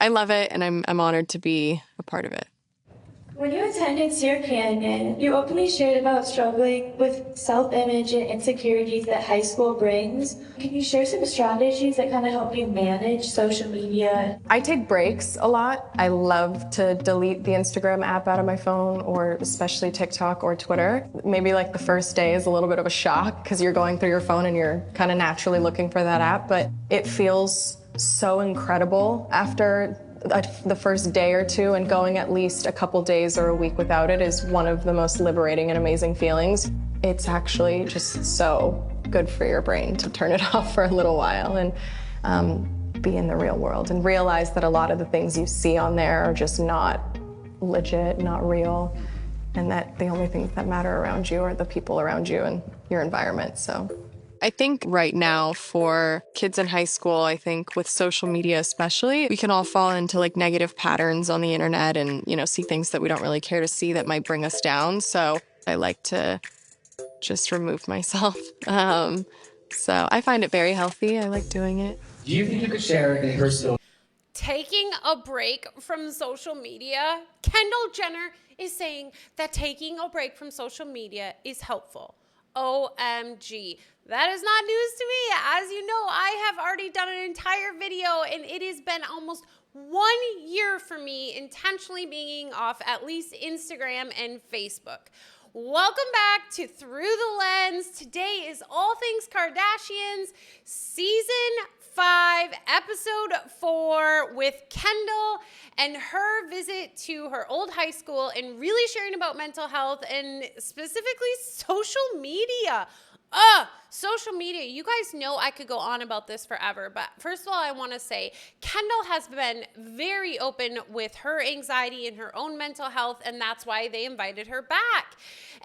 I love it, and I'm honored to be a part of it. When you attended Sierra Canyon, you openly shared about struggling with self-image and insecurities that high school brings. Can you share some strategies that kind of help you manage social media? I take breaks a lot. I love to delete the Instagram app out of my phone, or especially TikTok or Twitter. Maybe like the first day is a little bit of a shock because you're going through your phone and you're kind of naturally looking for that app, but it feels so incredible after the first day or two, and going at least a couple days or a week without it is one of the most liberating and amazing feelings. It's actually just so good for your brain to turn it off for a little while and be in the real world and realize that a lot of the things you see on there are just not legit, not real, and that the only things that matter around you are the people around you and your environment. So I think right now for kids in high school, I think with social media especially, we can all fall into like negative patterns on the internet and, see things that we don't really care to see that might bring us down. So I like to just remove myself. So I find it very healthy. I like doing it. Do you think you could share a personal Taking a break from social media? Kendall Jenner is saying that taking a break from social media is helpful. OMG. That is not news to me. As you know, I have already done an entire video, and it has been almost 1 year for me intentionally being off at least Instagram and Facebook. Welcome back to Through the Lens. Today is all things Kardashians, season 5, episode 4, with Kendall and her visit to her old high school and really sharing about mental health and specifically social media. Social media. You guys know I could go on about this forever, but first of all, I want to say Kendall has been very open with her anxiety and her own mental health, and that's why they invited her back.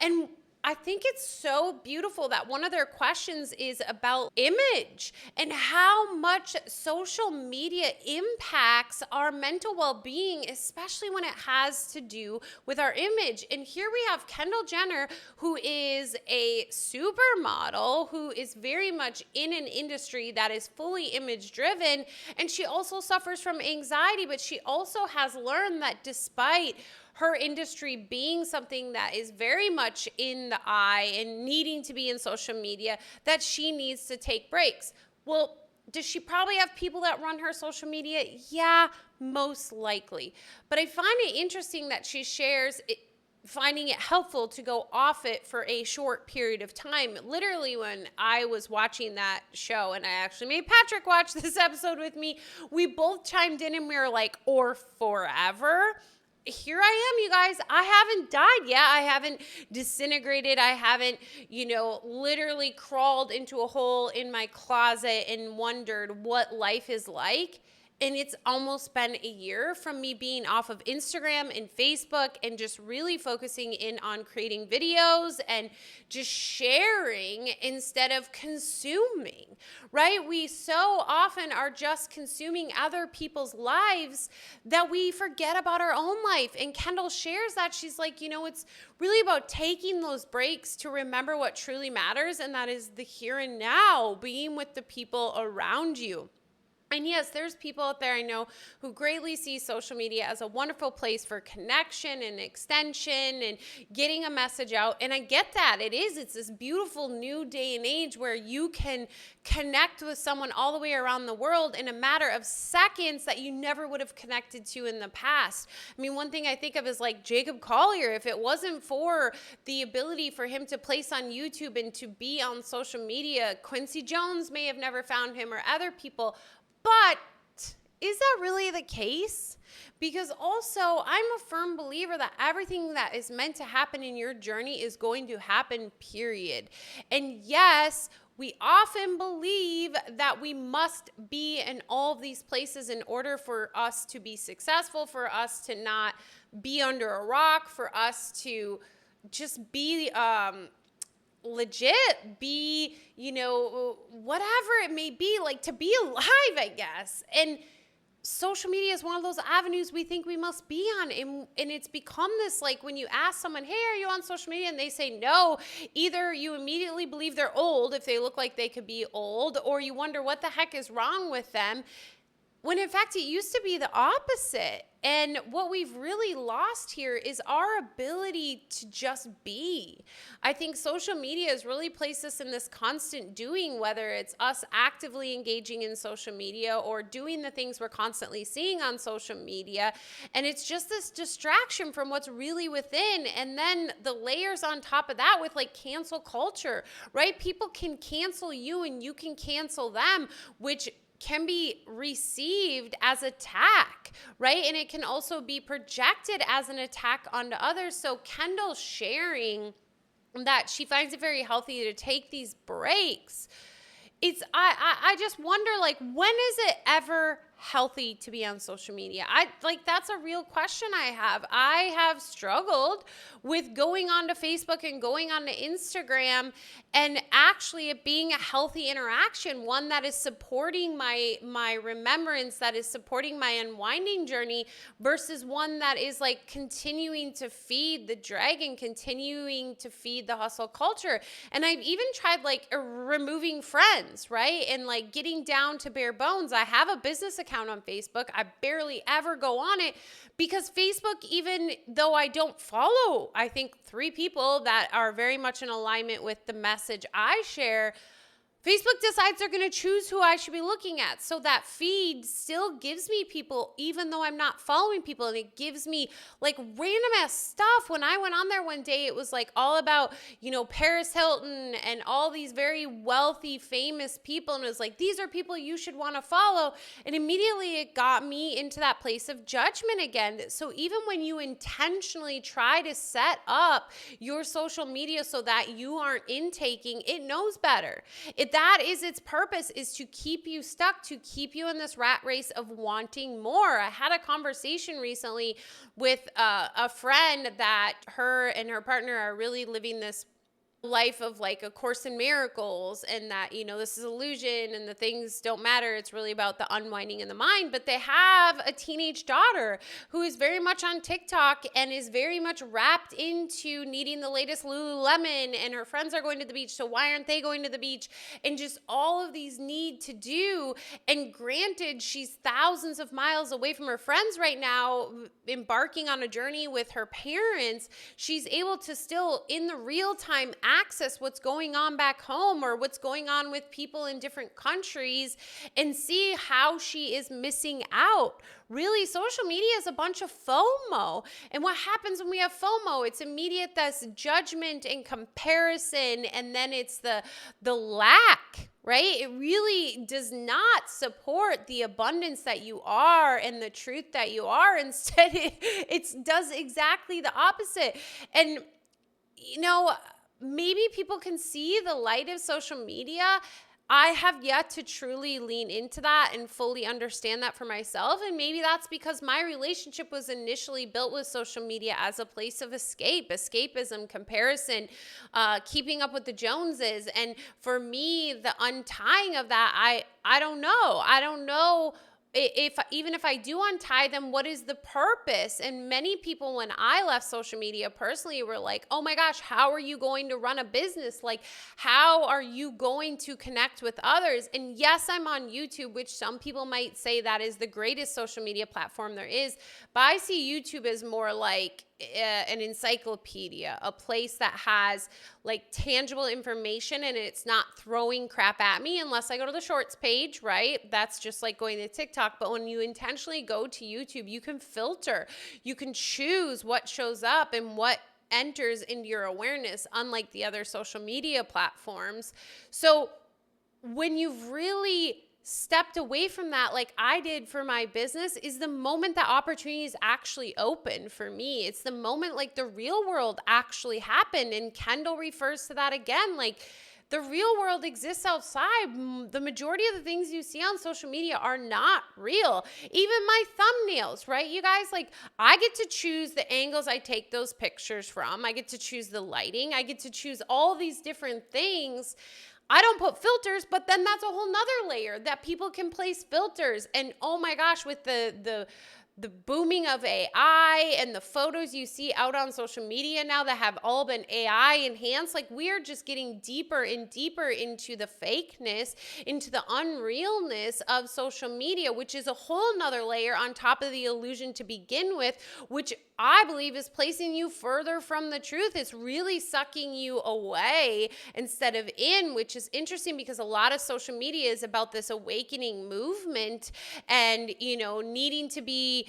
And I think it's so beautiful that one of their questions is about image and how much social media impacts our mental well-being, especially when it has to do with our image. And here we have Kendall Jenner, who is a supermodel, who is very much in an industry that is fully image-driven, and she also suffers from anxiety, but she also has learned that despite her industry being something that is very much in the eye and needing to be in social media, that she needs to take breaks. Well, does she probably have people that run her social media? Yeah, most likely. But I find it interesting that she shares it, finding it helpful to go off it for a short period of time. Literally, when I was watching that show, and I actually made Patrick watch this episode with me, we both chimed in and we were like, or forever. Here I am, you guys. I haven't died yet. I haven't disintegrated. I haven't, literally crawled into a hole in my closet and wondered what life is like. And it's almost been a year from me being off of Instagram and Facebook and just really focusing in on creating videos and just sharing instead of consuming, right? We so often are just consuming other people's lives that we forget about our own life. And Kendall shares that. She's like, it's really about taking those breaks to remember what truly matters, and that is the here and now, being with the people around you. And yes, there's people out there I know who greatly see social media as a wonderful place for connection and extension and getting a message out. And I get that. It's this beautiful new day and age where you can connect with someone all the way around the world in a matter of seconds that you never would have connected to in the past. I mean, one thing I think of is like Jacob Collier. If it wasn't for the ability for him to place on YouTube and to be on social media, Quincy Jones may have never found him, or other people. But is that really the case? Because also, I'm a firm believer that everything that is meant to happen in your journey is going to happen, period. And yes, we often believe that we must be in all of these places in order for us to be successful, for us to not be under a rock, for us to just be legit, be, whatever it may be, like to be alive, I guess. And social media is one of those avenues we think we must be on. And it's become this, like, when you ask someone, hey, are you on social media? And they say no, either you immediately believe they're old if they look like they could be old, or you wonder what the heck is wrong with them. when in fact it used to be the opposite. And what we've really lost here is our ability to just be. I think social media has really placed us in this constant doing, whether it's us actively engaging in social media or doing the things we're constantly seeing on social media. And it's just this distraction from what's really within. And then the layers on top of that with like cancel culture, right? People can cancel you and you can cancel them, which can be received as attack, right? And it can also be projected as an attack onto others. So Kendall sharing that she finds it very healthy to take these breaks. I just wonder, like, when is it ever healthy to be on social media? That's a real question I have. I have struggled with going onto Facebook and going onto Instagram and actually it being a healthy interaction, one that is supporting my remembrance, that is supporting my unwinding journey, versus one that is like continuing to feed the dragon, continuing to feed the hustle culture. And I've even tried like removing friends, right? And like getting down to bare bones. I have a business account on Facebook. I barely ever go on it because Facebook, even though I don't follow, I think 3 people that are very much in alignment with the message I share, Facebook decides they're going to choose who I should be looking at. So that feed still gives me people, even though I'm not following people. And it gives me like random ass stuff. When I went on there one day, it was like all about, Paris Hilton and all these very wealthy, famous people. And it was like, these are people you should want to follow. And immediately it got me into that place of judgment again. So even when you intentionally try to set up your social media so that you aren't intaking, it knows better. That is its purpose, is to keep you stuck, to keep you in this rat race of wanting more. I had a conversation recently with a friend that her and her partner are really living this life of like A Course in Miracles, and that, this is illusion and the things don't matter. It's really about the unwinding in the mind. But they have a teenage daughter who is very much on TikTok and is very much wrapped into needing the latest Lululemon, and her friends are going to the beach, so why aren't they going to the beach? And just all of these need to do. And granted, she's thousands of miles away from her friends right now, embarking on a journey with her parents. She's able to still, in the real time, access what's going on back home or what's going on with people in different countries and see how she is missing out. Really, social media is a bunch of FOMO. And what happens when we have FOMO? It's immediate, that's judgment and comparison, and then it's the lack, right? It really does not support the abundance that you are and the truth that you are. Instead, it does exactly the opposite. And, maybe people can see the light of social media. I have yet to truly lean into that and fully understand that for myself. And maybe that's because my relationship was initially built with social media as a place of escapism, comparison, keeping up with the Joneses. And for me, the untying of that, I don't know. I don't know. Even if I do untie them, what is the purpose? And many people, when I left social media personally, were like, oh my gosh, how are you going to run a business? Like, how are you going to connect with others? And yes, I'm on YouTube, which some people might say that is the greatest social media platform there is. But I see YouTube as more like an encyclopedia, a place that has like tangible information, and it's not throwing crap at me unless I go to the shorts page, right? That's just like going to TikTok. But when you intentionally go to YouTube, you can filter, you can choose what shows up and what enters into your awareness, unlike the other social media platforms. So when you've really stepped away from that, like I did for my business, is the moment that opportunities actually open for me. It's the moment like the real world actually happened. And Kendall refers to that again, like the real world exists outside. The majority of the things you see on social media are not real. Even my thumbnails, right? You guys, like I get to choose the angles I take those pictures from. I get to choose the lighting. I get to choose all these different things. I don't put filters, but then that's a whole nother layer that people can place filters. And oh my gosh, with the the booming of AI and the photos you see out on social media now that have all been AI enhanced, like we are just getting deeper and deeper into the fakeness, into the unrealness of social media, which is a whole nother layer on top of the illusion to begin with, which I believe is placing you further from the truth. It's really sucking you away instead of in, which is interesting because a lot of social media is about this awakening movement and, you know, needing to be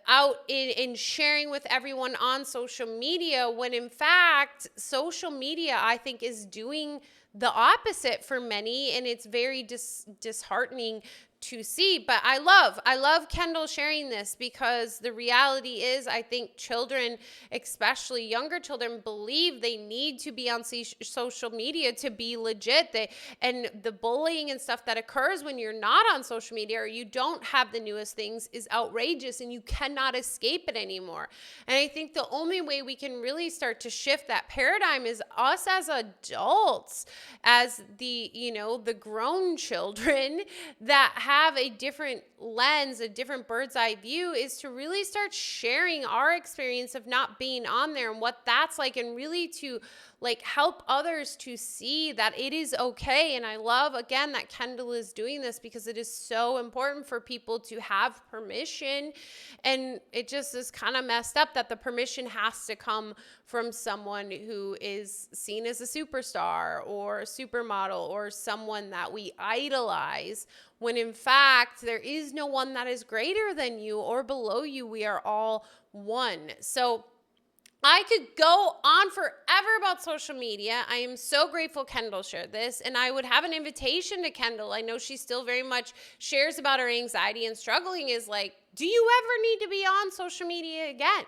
out in sharing with everyone on social media, when in fact, social media, I think, is doing the opposite for many, and it's very disheartening to see. But I love Kendall sharing this, because the reality is, I think children, especially younger children, believe they need to be on social media to be legit. And the bullying and stuff that occurs when you're not on social media or you don't have the newest things is outrageous, and you cannot escape it anymore. And I think the only way we can really start to shift that paradigm is us as adults, as the grown children that have a different lens, a different bird's eye view, is to really start sharing our experience of not being on there and what that's like, and really to help others to see that it is okay. And I love, again, that Kendall is doing this, because it is so important for people to have permission. And it just is kind of messed up that the permission has to come from someone who is seen as a superstar or a supermodel or someone that we idolize, when in fact there is no one that is greater than you or below you. We are all one. So I could go on forever about social media. I am so grateful Kendall shared this, and I would have an invitation to Kendall. I know she still very much shares about her anxiety and struggling, is like, do you ever need to be on social media again?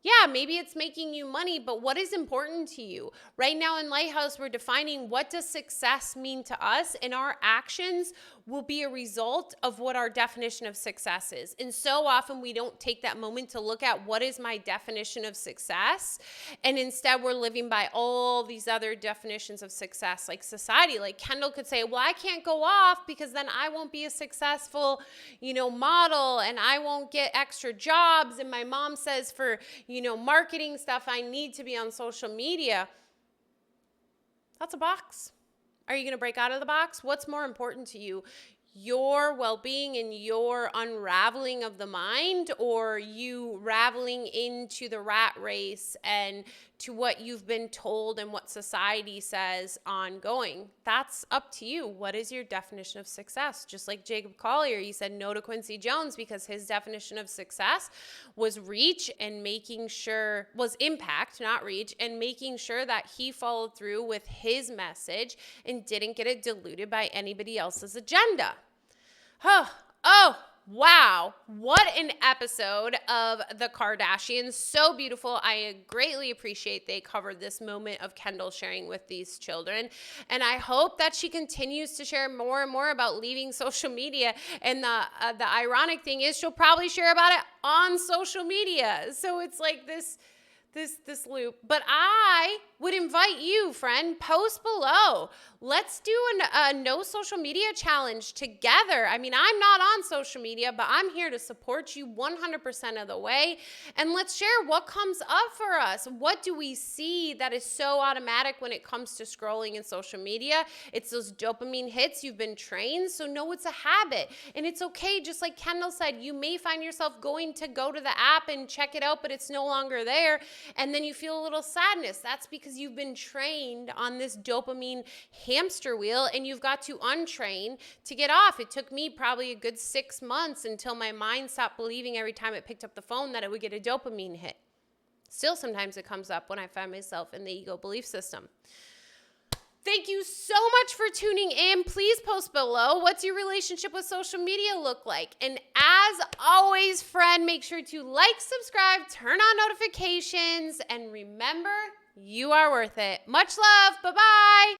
Yeah, maybe it's making you money, but what is important to you? Right now in Lighthouse, we're defining what does success mean to us, and our actions will be a result of what our definition of success is. And so often we don't take that moment to look at what is my definition of success, and instead we're living by all these other definitions of success, like society. Like Kendall could say, well, I can't go off because then I won't be a successful, model, and I won't get extra jobs. And my mom says for, marketing stuff, I need to be on social media. That's a box. Are you going to break out of the box? What's more important to you? Your well-being and your unraveling of the mind, or you raveling into the rat race and to what you've been told and what society says ongoing? That's up to you. What is your definition of success? Just like Jacob Collier, he said no to Quincy Jones because his definition of success was reach and making sure, was impact, not reach, and making sure that he followed through with his message and didn't get it diluted by anybody else's agenda. Oh, wow. What an episode of the Kardashians. So beautiful. I greatly appreciate they covered this moment of Kendall sharing with these children. And I hope that she continues to share more and more about leaving social media. And the ironic thing is she'll probably share about it on social media. So it's like this loop. But I would invite you, friend, post below. Let's do a no social media challenge together. I mean, I'm not on social media, but I'm here to support you 100% of the way. And let's share what comes up for us. What do we see that is so automatic when it comes to scrolling in social media? It's those dopamine hits. You've been trained, so know it's a habit. And it's okay, just like Kendall said, you may find yourself go to the app and check it out, but it's no longer there. And then you feel a little sadness. That's because you've been trained on this dopamine hamster wheel, and you've got to untrain to get off. It took me probably a good 6 months until my mind stopped believing every time it picked up the phone that it would get a dopamine hit. Still, sometimes it comes up when I find myself in the ego belief system. Thank you so much for tuning in. Please post below, what's your relationship with social media look like? And as always, friend, make sure to like, subscribe, turn on notifications, and remember, you are worth it. Much love. Bye-bye.